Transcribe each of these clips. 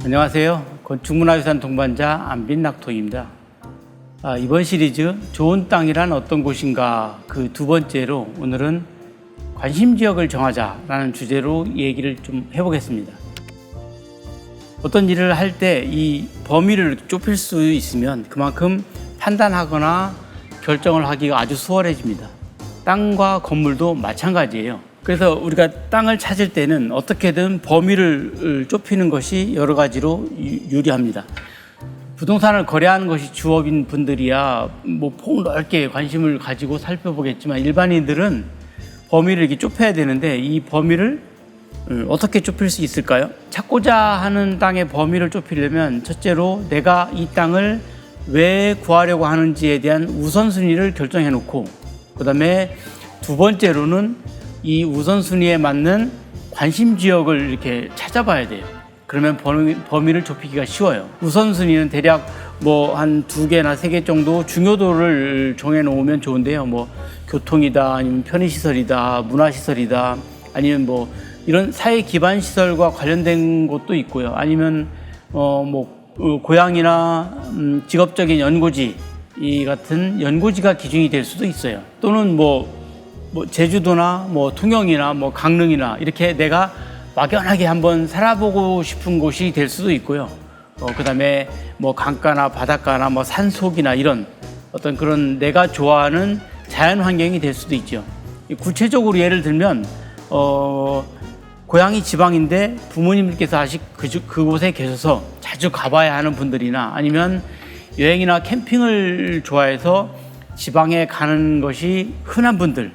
안녕하세요. 건축문화유산 동반자 안빈낙토입니다. 이번 시리즈 좋은 땅이란 어떤 곳인가 그 두 번째로 오늘은 관심지역을 정하자라는 주제로 얘기를 좀 해보겠습니다. 어떤 일을 할 때 이 범위를 좁힐 수 있으면 그만큼 판단하거나 결정을 하기가 아주 수월해집니다. 땅과 건물도 마찬가지예요. 그래서 우리가 땅을 찾을 때는 어떻게든 범위를 좁히는 것이 여러 가지로 유리합니다. 부동산을 거래하는 것이 주업인 분들이야 폭넓게 관심을 가지고 살펴보겠지만 일반인들은 범위를 이렇게 좁혀야 되는데 이 범위를 어떻게 좁힐 수 있을까요? 찾고자 하는 땅의 범위를 좁히려면 첫째로 내가 이 땅을 왜 구하려고 하는지에 대한 우선순위를 결정해 놓고 그 다음에 두 번째로는 이 우선순위에 맞는 관심지역을 이렇게 찾아봐야 돼요. 그러면 범위를 좁히기가 쉬워요. 우선순위는 대략 한 2개나 3개 정도 중요도를 정해 놓으면 좋은데요. 교통이다, 아니면 편의시설이다, 문화시설이다, 아니면 이런 사회 기반 시설과 관련된 곳도 있고요. 아니면 고향이나 직업적인 연고지 이 같은 연고지가 기준이 될 수도 있어요. 또는 제주도나 통영이나 강릉이나 이렇게 내가 막연하게 한번 살아보고 싶은 곳이 될 수도 있고요. 그 다음에 강가나 바닷가나 산속이나 이런 어떤 그런 내가 좋아하는 자연 환경이 될 수도 있죠. 구체적으로 예를 들면 고향이 지방인데 부모님께서 아직 그곳에 계셔서 자주 가봐야 하는 분들이나 아니면 여행이나 캠핑을 좋아해서 지방에 가는 것이 흔한 분들,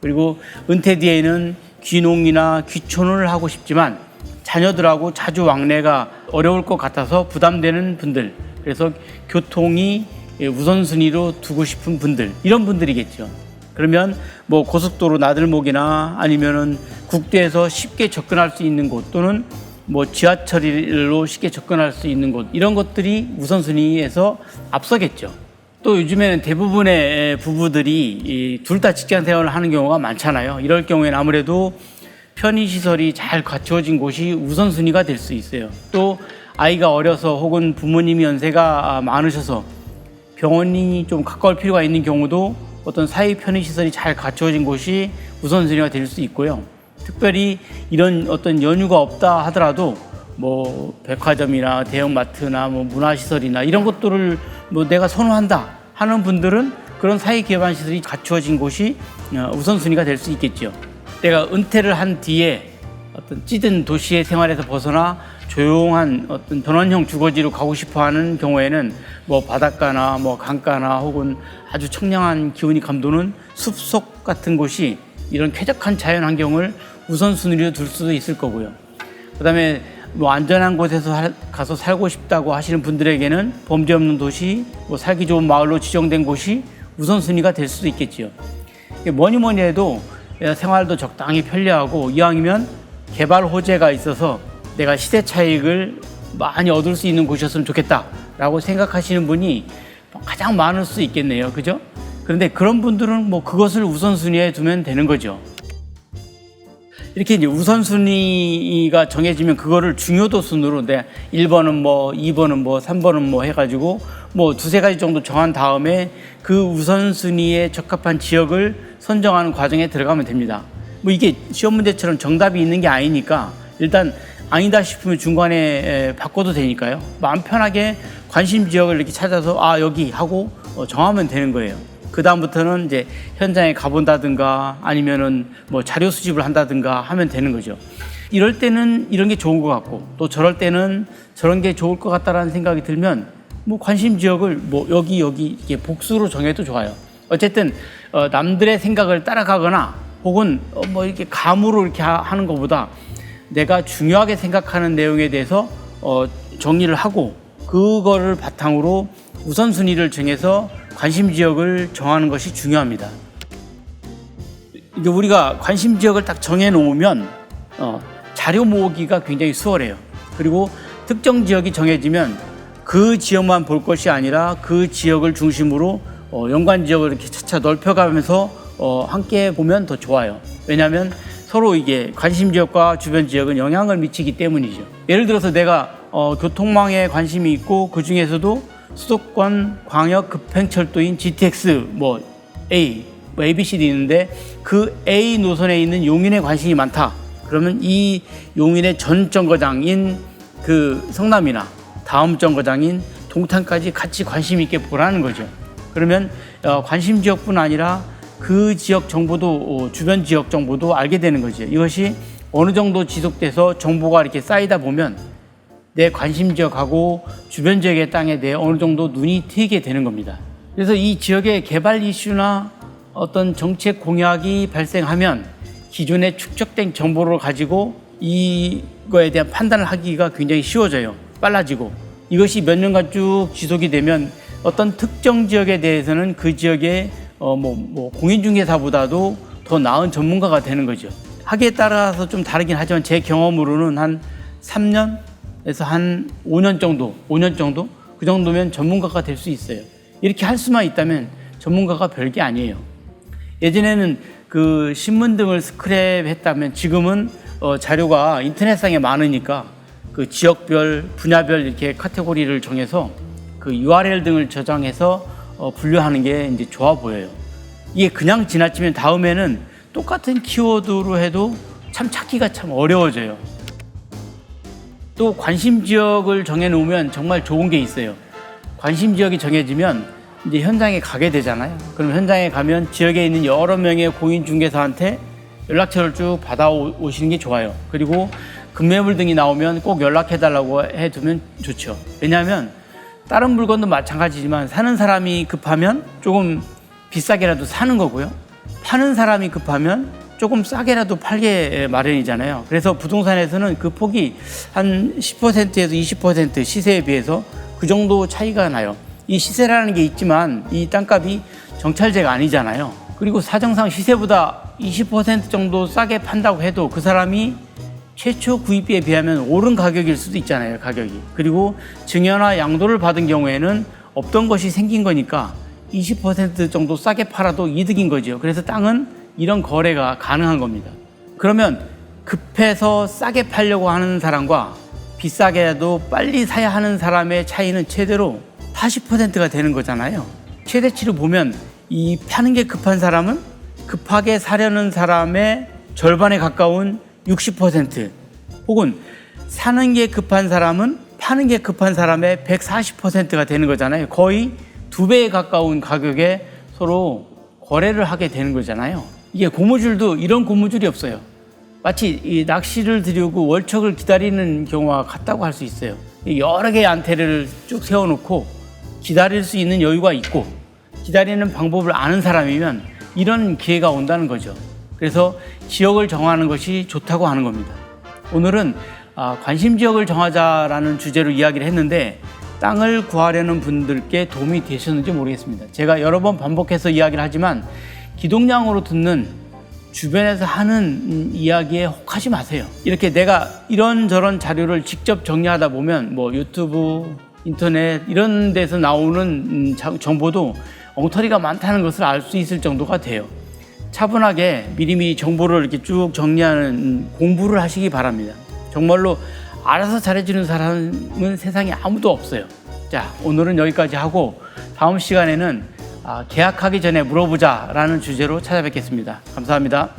그리고 은퇴 뒤에는 귀농이나 귀촌을 하고 싶지만 자녀들하고 자주 왕래가 어려울 것 같아서 부담되는 분들, 그래서 교통이 우선순위로 두고 싶은 분들, 이런 분들이겠죠. 그러면 고속도로 나들목이나 아니면은 국도에서 쉽게 접근할 수 있는 곳 또는 지하철로 쉽게 접근할 수 있는 곳, 이런 것들이 우선순위에서 앞서겠죠. 또 요즘에는 대부분의 부부들이 둘 다 직장 생활을 하는 경우가 많잖아요. 이럴 경우에는 아무래도 편의시설이 잘 갖추어진 곳이 우선순위가 될 수 있어요. 또 아이가 어려서 혹은 부모님이 연세가 많으셔서 병원이 좀 가까울 필요가 있는 경우도 어떤 사회 편의시설이 잘 갖추어진 곳이 우선순위가 될 수 있고요. 특별히 이런 어떤 연유가 없다 하더라도 백화점이나 대형마트나 문화시설이나 이런 것들을 내가 선호한다 하는 분들은 그런 사회 기반 시설이 갖추어진 곳이 우선순위가 될 수 있겠죠. 내가 은퇴를 한 뒤에 어떤 찌든 도시의 생활에서 벗어나 조용한 어떤 전원형 주거지로 가고 싶어 하는 경우에는 바닷가나 강가나 혹은 아주 청량한 기운이 감도는 숲속 같은 곳이 이런 쾌적한 자연 환경을 우선순위로 둘 수도 있을 거고요. 그 다음에 안전한 곳에서 가서 살고 싶다고 하시는 분들에게는 범죄 없는 도시, 살기 좋은 마을로 지정된 곳이 우선순위가 될 수도 있겠죠. 뭐니 해도 생활도 적당히 편리하고 이왕이면 개발 호재가 있어서 내가 시대 차익을 많이 얻을 수 있는 곳이었으면 좋겠다라고 생각하시는 분이 가장 많을 수 있겠네요. 그죠? 그런데 그런 분들은 그것을 우선순위에 두면 되는 거죠. 이렇게 이제 우선순위가 정해지면 그거를 중요도 순으로 1번은 2번은 3번은 해가지고 2-3가지 정도 정한 다음에 그 우선순위에 적합한 지역을 선정하는 과정에 들어가면 됩니다. 이게 시험 문제처럼 정답이 있는 게 아니니까 일단 아니다 싶으면 중간에 바꿔도 되니까요. 마음 편하게 관심 지역을 이렇게 찾아서 여기 하고 정하면 되는 거예요. 그 다음부터는 이제 현장에 가본다든가 아니면은 자료 수집을 한다든가 하면 되는 거죠. 이럴 때는 이런 게 좋은 것 같고 또 저럴 때는 저런 게 좋을 것 같다라는 생각이 들면 관심 지역을 여기 이렇게 복수로 정해도 좋아요. 어쨌든 남들의 생각을 따라가거나 혹은 이렇게 감으로 이렇게 하는 것보다 내가 중요하게 생각하는 내용에 대해서 정리를 하고 그거를 바탕으로 우선순위를 정해서 관심 지역을 정하는 것이 중요합니다. 이게 우리가 관심 지역을 딱 정해 놓으면 자료 모으기가 굉장히 수월해요. 그리고 특정 지역이 정해지면 그 지역만 볼 것이 아니라 그 지역을 중심으로 연관 지역을 이렇게 차차 넓혀가면서 함께 보면 더 좋아요. 왜냐하면 서로 이게 관심 지역과 주변 지역은 영향을 미치기 때문이죠. 예를 들어서 내가 교통망에 관심이 있고 그 중에서도 수도권 광역 급행철도인 GTX ABCD 있는데 그 A 노선에 있는 용인에 관심이 많다. 그러면 이 용인의 전 정거장인 그 성남이나 다음 정거장인 동탄까지 같이 관심 있게 보라는 거죠. 그러면 관심 지역뿐 아니라 그 지역 정보도 주변 지역 정보도 알게 되는 거죠. 이것이 어느 정도 지속돼서 정보가 이렇게 쌓이다 보면 내 관심 지역하고 주변 지역의 땅에 대해 어느 정도 눈이 트이게 되는 겁니다. 그래서 이 지역의 개발 이슈나 어떤 정책 공약이 발생하면 기존에 축적된 정보를 가지고 이거에 대한 판단을 하기가 굉장히 쉬워져요. 빨라지고 이것이 몇 년간 쭉 지속이 되면 어떤 특정 지역에 대해서는 그 지역의 공인중개사보다도 더 나은 전문가가 되는 거죠. 하기에 따라서 좀 다르긴 하지만 제 경험으로는 한 3년에서 한 5년 정도 그 정도면 전문가가 될 수 있어요. 이렇게 할 수만 있다면 전문가가 별게 아니에요. 예전에는 그 신문 등을 스크랩했다면 지금은 자료가 인터넷상에 많으니까 그 지역별, 분야별 이렇게 카테고리를 정해서 그 URL 등을 저장해서 분류하는 게 이제 좋아 보여요. 이게 그냥 지나치면 다음에는 똑같은 키워드로 해도 참 찾기가 참 어려워져요. 또 관심 지역을 정해놓으면 정말 좋은 게 있어요. 관심 지역이 정해지면 이제 현장에 가게 되잖아요. 그럼 현장에 가면 지역에 있는 여러 명의 공인중개사한테 연락처를 쭉 받아오시는 게 좋아요. 그리고 급매물 등이 나오면 꼭 연락해달라고 해두면 좋죠. 왜냐하면 다른 물건도 마찬가지지만 사는 사람이 급하면 조금 비싸게라도 사는 거고요. 파는 사람이 급하면 조금 싸게라도 팔게 마련이잖아요. 그래서 부동산에서는 그 폭이 한 10%에서 20% 시세에 비해서 그 정도 차이가 나요. 이 시세라는 게 있지만 이 땅값이 정찰제가 아니잖아요. 그리고 사정상 시세보다 20% 정도 싸게 판다고 해도 그 사람이 최초 구입비에 비하면 오른 가격일 수도 있잖아요, 가격이. 그리고 증여나 양도를 받은 경우에는 없던 것이 생긴 거니까 20% 정도 싸게 팔아도 이득인 거죠. 그래서 땅은 이런 거래가 가능한 겁니다. 그러면 급해서 싸게 팔려고 하는 사람과 비싸게라도 빨리 사야 하는 사람의 차이는 최대로 80%가 되는 거잖아요. 최대치로 보면 이 파는 게 급한 사람은 급하게 사려는 사람의 절반에 가까운 60% 혹은 사는 게 급한 사람은 파는 게 급한 사람의 140%가 되는 거잖아요. 거의 2배에 가까운 가격에 서로 거래를 하게 되는 거잖아요. 이게 고무줄도 이런 고무줄이 없어요. 마치 이 낚시를 들이고 월척을 기다리는 경우와 같다고 할 수 있어요. 여러 개의 안테를 쭉 세워놓고 기다릴 수 있는 여유가 있고 기다리는 방법을 아는 사람이면 이런 기회가 온다는 거죠. 그래서 지역을 정하는 것이 좋다고 하는 겁니다. 오늘은 관심 지역을 정하자라는 주제로 이야기를 했는데 땅을 구하려는 분들께 도움이 되셨는지 모르겠습니다. 제가 여러 번 반복해서 이야기를 하지만 기동량으로 듣는 주변에서 하는 이야기에 혹하지 마세요. 이렇게 내가 이런저런 자료를 직접 정리하다 보면 유튜브, 인터넷 이런 데서 나오는 정보도 엉터리가 많다는 것을 알 수 있을 정도가 돼요. 차분하게 미리미리 정보를 이렇게 쭉 정리하는 공부를 하시기 바랍니다. 정말로 알아서 잘해주는 사람은 세상에 아무도 없어요. 자, 오늘은 여기까지 하고 다음 시간에는 계약하기 전에 물어보자라는 주제로 찾아뵙겠습니다. 감사합니다.